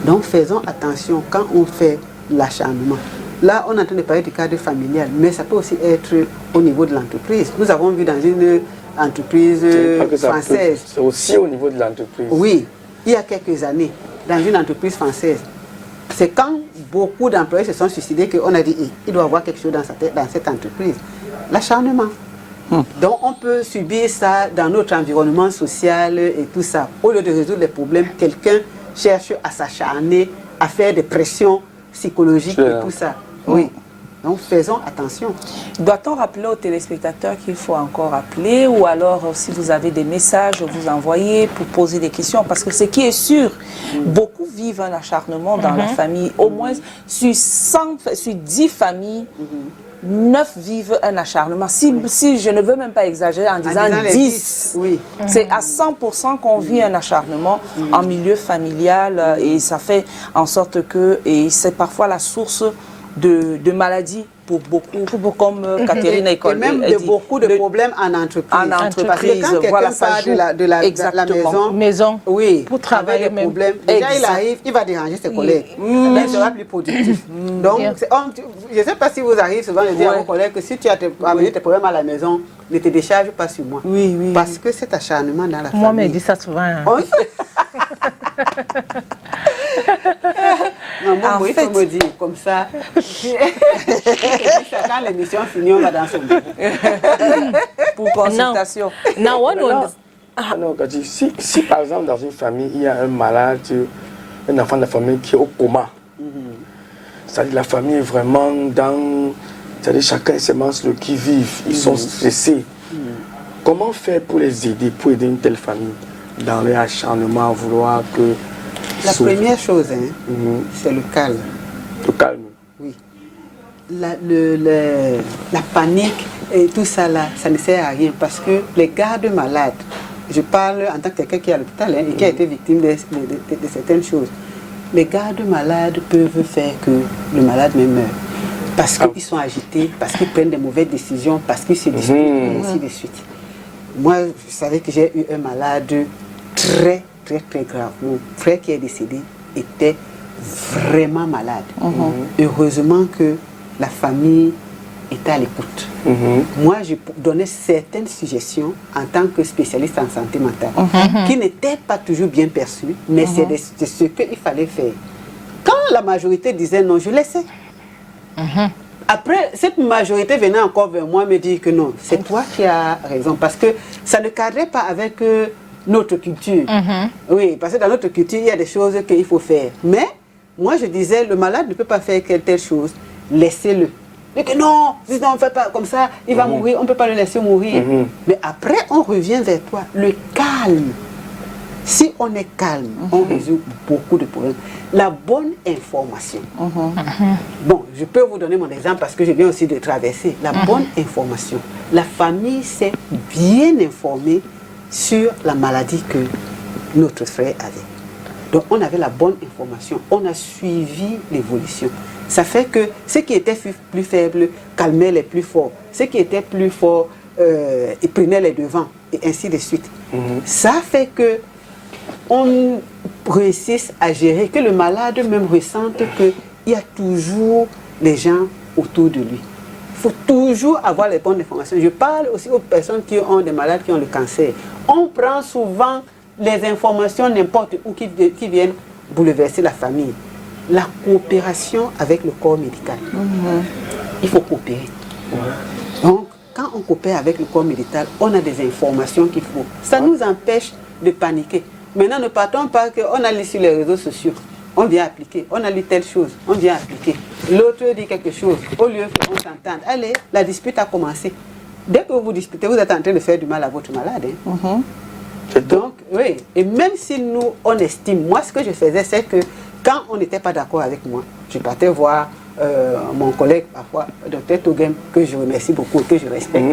Donc faisons attention quand on fait l'acharnement. Là, on est en train de parler du cadre familial, mais ça peut aussi être au niveau de l'entreprise. Nous avons vu dans une entreprise française. C'est aussi au niveau de l'entreprise. Oui. Il y a quelques années, dans une entreprise française, c'est quand beaucoup d'employés se sont suicidés qu'on a dit il doit y avoir quelque chose dans cette entreprise. L'acharnement. Donc on peut subir ça dans notre environnement social et tout ça. Au lieu de résoudre les problèmes, quelqu'un cherche à s'acharner, à faire des pressions psychologiques et tout ça. Oui. Donc faisons attention. Doit-on rappeler aux téléspectateurs qu'il faut encore appeler ou alors si vous avez des messages, vous envoyez pour poser des questions? Parce que ce qui est sûr, beaucoup vivent un acharnement dans la famille. Au moins sur 10 familles, 9 vivent un acharnement. Si je ne veux même pas exagérer en disant 10, oui. C'est à 100% qu'on vit un acharnement en milieu familial et ça fait en sorte que c'est parfois la source de maladies pour beaucoup, comme Catherine et même de beaucoup de problèmes en entreprise. Parce que quand quelqu'un part de la maison oui, pour travailler avec des problèmes, déjà il arrive, il va déranger ses collègues. Il sera plus productif. Donc, je ne sais pas si vous arrivez souvent de dire à vos collègues que si tu as amené tes problèmes à la maison, ne te décharge pas sur moi. Parce que cet acharnement dans la famille... Moi, me dit ça souvent. Non, moi, il faut me dire comme ça. Quand l'émission finit, on va dans son bureau. Pour consultation. Non, si par exemple dans une famille, il y a un malade, un enfant de la famille qui est au coma, c'est-à-dire la famille est vraiment dans... C'est-à-dire chacun ses manches qui vivent, ils sont stressés. Comment faire pour les aider, pour aider une telle famille dans leur acharnement à vouloir que... La première chose, c'est le calme. Le calme. Oui. la panique et tout ça là, ça ne sert à rien parce que les gardes malades, je parle en tant que quelqu'un qui est à l'hôpital et qui a été victime de certaines choses, les gardes malades peuvent faire que le malade même meurt parce qu'ils sont agités, parce qu'ils prennent des mauvaises décisions, parce qu'ils se disputent et ainsi de suite. Moi, je savais que j'ai eu un malade très grave. Mon frère qui est décédé était vraiment malade. Heureusement que la famille était à l'écoute. Moi, je donnais certaines suggestions en tant que spécialiste en santé mentale qui n'étaient pas toujours bien perçues, mais c'est ce qu'il fallait faire. Quand la majorité disait non, je laissais. Après, cette majorité venait encore vers moi me dire que non, c'est toi qui as raison, parce que ça ne cadrait pas avec notre culture. Oui, parce que dans notre culture, il y a des choses qu'il faut faire. Mais moi, je disais, le malade ne peut pas faire telle chose, laissez-le. Mais que non, si on ne fait pas comme ça, il va mourir, on ne peut pas le laisser mourir. Mais après, on revient vers toi, le calme. Si on est calme, on résout beaucoup de problèmes. La bonne information. Bon, je peux vous donner mon exemple parce que je viens aussi de traverser. La bonne information. La famille s'est bien informée sur la maladie que notre frère avait. Donc on avait la bonne information. On a suivi l'évolution. Ça fait que ceux qui étaient plus faibles calmaient les plus forts. Ceux qui étaient plus forts, ils prenaient les devants. Et ainsi de suite. Ça fait que on réussisse à gérer, que le malade même ressente qu'il y a toujours les gens autour de lui. Il faut toujours avoir les bonnes informations. Je parle aussi aux personnes qui ont des malades qui ont le cancer. On prend souvent les informations n'importe où qui viennent bouleverser la famille. La coopération avec le corps médical. Il faut coopérer. Donc, quand on coopère avec le corps médical, on a des informations qu'il faut. Ça nous empêche de paniquer. Maintenant, ne partons pas qu'on a lu sur les réseaux sociaux. On vient appliquer. On a lu telle chose. On vient appliquer. L'autre dit quelque chose. Au lieu qu'on s'entende. Allez, la dispute a commencé. Dès que vous disputez, vous êtes en train de faire du mal à votre malade. Donc, oui. Et même si nous, on estime, moi, ce que je faisais, c'est que quand on n'était pas d'accord avec moi, je partais voir mon collègue, parfois, Dr Togem, que je remercie beaucoup, que je respecte.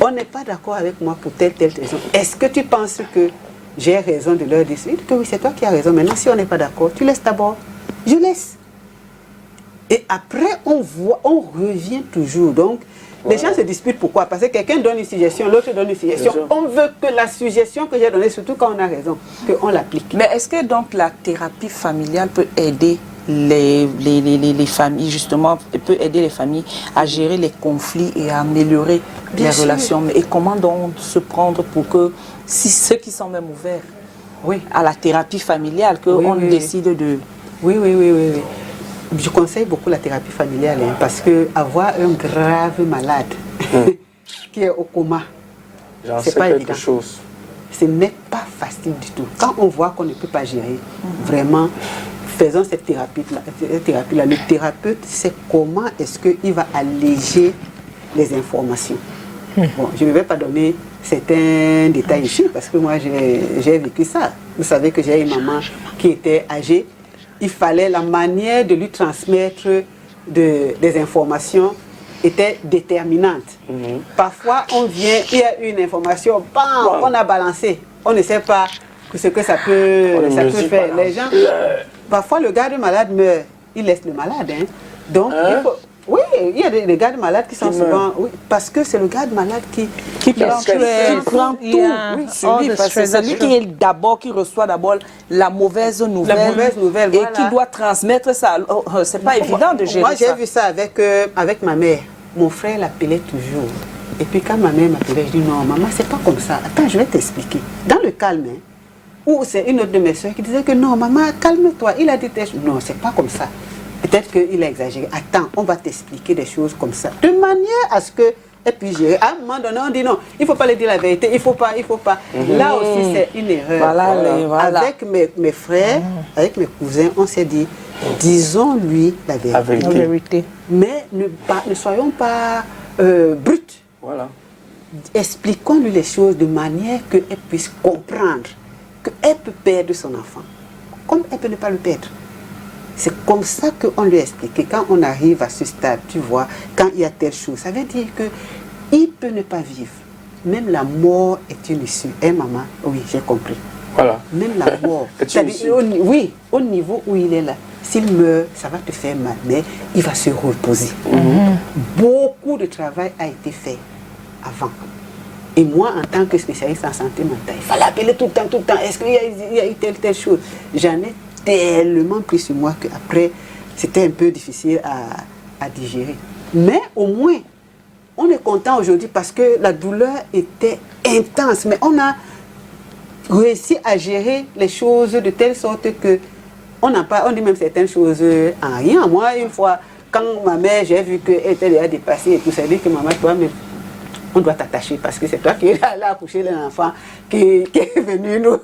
On n'est pas d'accord avec moi pour telle raison. Est-ce que tu penses que j'ai raison de leur dire que oui, c'est toi qui as raison. Maintenant, si on n'est pas d'accord, tu laisses d'abord. Je laisse. Et après, on revient toujours. Donc, les gens se disputent. Pourquoi? Parce que quelqu'un donne une suggestion, l'autre donne une suggestion. On veut que la suggestion que j'ai donnée, surtout quand on a raison, qu'on l'applique. Mais est-ce que donc la thérapie familiale peut aider les familles, justement, peut aider les familles à gérer les conflits et à améliorer les relations? Et comment donc se prendre pour que si ceux qui sont même ouverts à la thérapie familiale, qu'on décide de... Oui. Je conseille beaucoup la thérapie familiale parce que avoir un grave malade qui est au coma, c'est pas évident. Ce n'est pas facile du tout. Quand on voit qu'on ne peut pas gérer, vraiment, faisons cette thérapie-là. Le thérapeute sait comment est-ce qu'il va alléger les informations. Bon, je ne vais pas donner certains détails ici parce que moi j'ai vécu ça. Vous savez que j'ai une maman qui était âgée. Il fallait la manière de lui transmettre des informations était déterminante. Parfois on vient, il y a une information, bam, on a balancé. On ne sait pas ce que ça peut faire. Les gens, parfois le garde malade meurt, il laisse le malade. Donc il faut... Oui, il y a des gardes malades qui sont souvent... Oui, parce que c'est le garde malade qui prend tout sur lui. Parce que c'est lui qui reçoit d'abord la mauvaise nouvelle. Et qui doit transmettre ça. C'est pas évident de gérer ça. Moi, j'ai vu ça avec ma mère. Mon frère l'appelait toujours. Et puis quand ma mère m'appelait, je dis non, maman, c'est pas comme ça. Attends, je vais t'expliquer. Dans le calme, ou c'est une autre de mes soeurs qui disait que non, maman, calme-toi. Il a dit non, c'est pas comme ça. Peut-être qu'il a exagéré. Attends, on va t'expliquer des choses comme ça. De manière à ce qu'elle puisse gérer. À un moment donné, on dit non, il ne faut pas lui dire la vérité, il ne faut pas. Là aussi, c'est une erreur. Voilà. Avec mes frères, avec mes cousins, on s'est dit, disons-lui la vérité. Mais ne soyons pas brutes. Expliquons-lui les choses de manière qu'elle puisse comprendre qu'elle peut perdre son enfant, comme elle peut ne pas le perdre. C'est comme ça qu'on lui explique. Et quand on arrive à ce stade, tu vois, quand il y a telle chose, ça veut dire qu'il peut ne pas vivre. Même la mort est une issue. Hein, maman? Oui, j'ai compris. Voilà. Même la mort. Oui, au niveau où il est là. S'il meurt, ça va te faire mal, mais il va se reposer. Beaucoup de travail a été fait avant. Et moi, en tant que spécialiste en santé mentale, il fallait appeler tout le temps. Est-ce qu'il y a eu telle chose? J'en ai tellement pris sur moi qu'après, c'était un peu difficile à digérer. Mais au moins, on est content aujourd'hui parce que la douleur était intense. Mais on a réussi à gérer les choses de telle sorte que on dit même certaines choses en rien. Moi, une fois, quand ma mère, j'ai vu qu'elle était déjà dépassée et tout ça, dit que maman, toi, mais on doit t'attacher parce que c'est toi qui es allé accoucher l'enfant qui est venu nous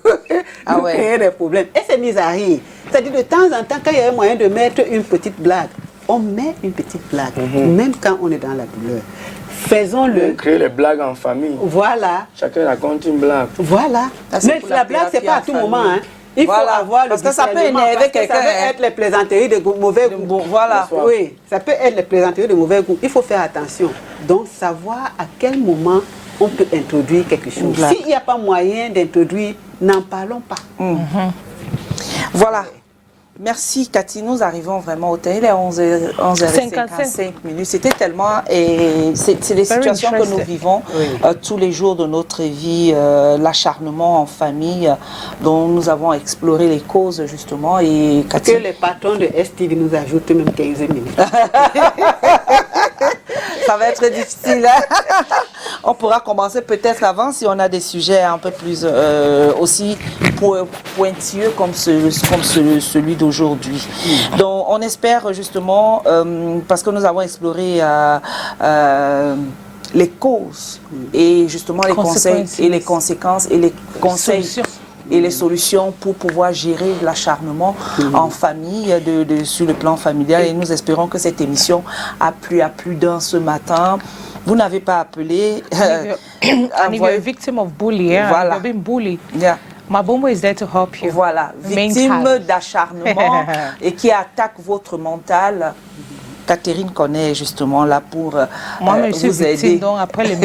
créer des problèmes. Elle s'est mise à rire. C'est-à-dire de temps en temps, quand il y a un moyen de mettre une petite blague, on met une petite blague, même quand on est dans la douleur. Faisons-le. Créer les blagues en famille. Voilà. Chacun raconte une blague. Voilà. Mais la blague, c'est pas à tout moment. Hein. Il faut avoir parce que ça peut énerver quelqu'un. Ça peut être les plaisanteries de mauvais goût. Voilà. Oui, ça peut être les plaisanteries de mauvais goût. Il faut faire attention. Donc, savoir à quel moment on peut introduire quelque chose. S'il n'y a pas moyen d'introduire, n'en parlons pas. Voilà. Merci Cathy, nous arrivons vraiment au terme. Il est 11h55 minutes. C'était tellement... C'est des situations que nous vivons tous les jours de notre vie, l'acharnement en famille, dont nous avons exploré les causes justement. Et Cathy... Que les patrons de STV nous ajoutent même 15 minutes. Ça va être difficile. On pourra commencer peut-être avant si on a des sujets un peu plus aussi pointilleux comme celui d'aujourd'hui. Donc on espère justement, parce que nous avons exploré les causes et justement les conseils et les conséquences et les conseils et les solutions pour pouvoir gérer l'acharnement en famille sur le plan familial. Et nous espérons que cette émission a plu à plus d'un ce matin. Vous n'avez pas appelé. And if you're a victim of bullying, voilà. you've been bullied. Yeah. Mabombo is there to help you. Voilà, victime d'acharnement et qui attaque votre mental. Catherine connaît justement là pour vous aider, donc après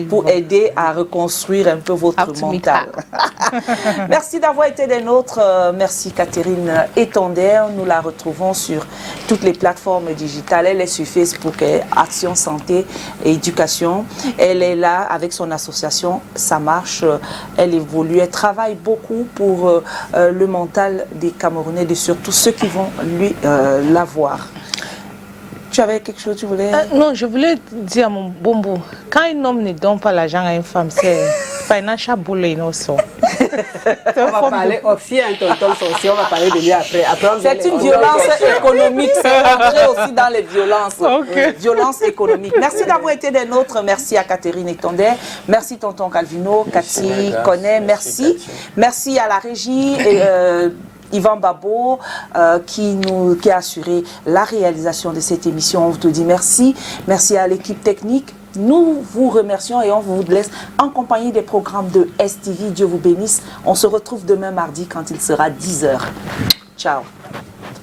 pour aider à reconstruire un peu votre mental. Merci d'avoir été des nôtres. Merci Catherine Etonder. Nous la retrouvons sur toutes les plateformes digitales. Elle est sur Facebook, Action Santé et Éducation. Elle est là avec son association Ça Marche. Elle évolue, elle travaille beaucoup pour le mental des Camerounais, de surtout ceux qui vont lui l'avoir. Tu avais quelque chose que tu voulais... Non, je voulais dire à mon Bombo, quand un homme ne donne pas l'argent à une femme, c'est financial bullying aussi. On va parler aussi à un tonton sorcier, on va parler de lui après. C'est une violence économique, c'est entré aussi dans les violences. Violences économiques. Merci d'avoir été des nôtres. Merci à Catherine Etonder. Merci tonton Calvino, Cathy Connaît. Merci. Merci à la régie et Yvan Babo qui a assuré la réalisation de cette émission. On vous dit merci. Merci à l'équipe technique. Nous vous remercions et on vous laisse en compagnie des programmes de STV. Dieu vous bénisse. On se retrouve demain mardi quand il sera 10h. Ciao.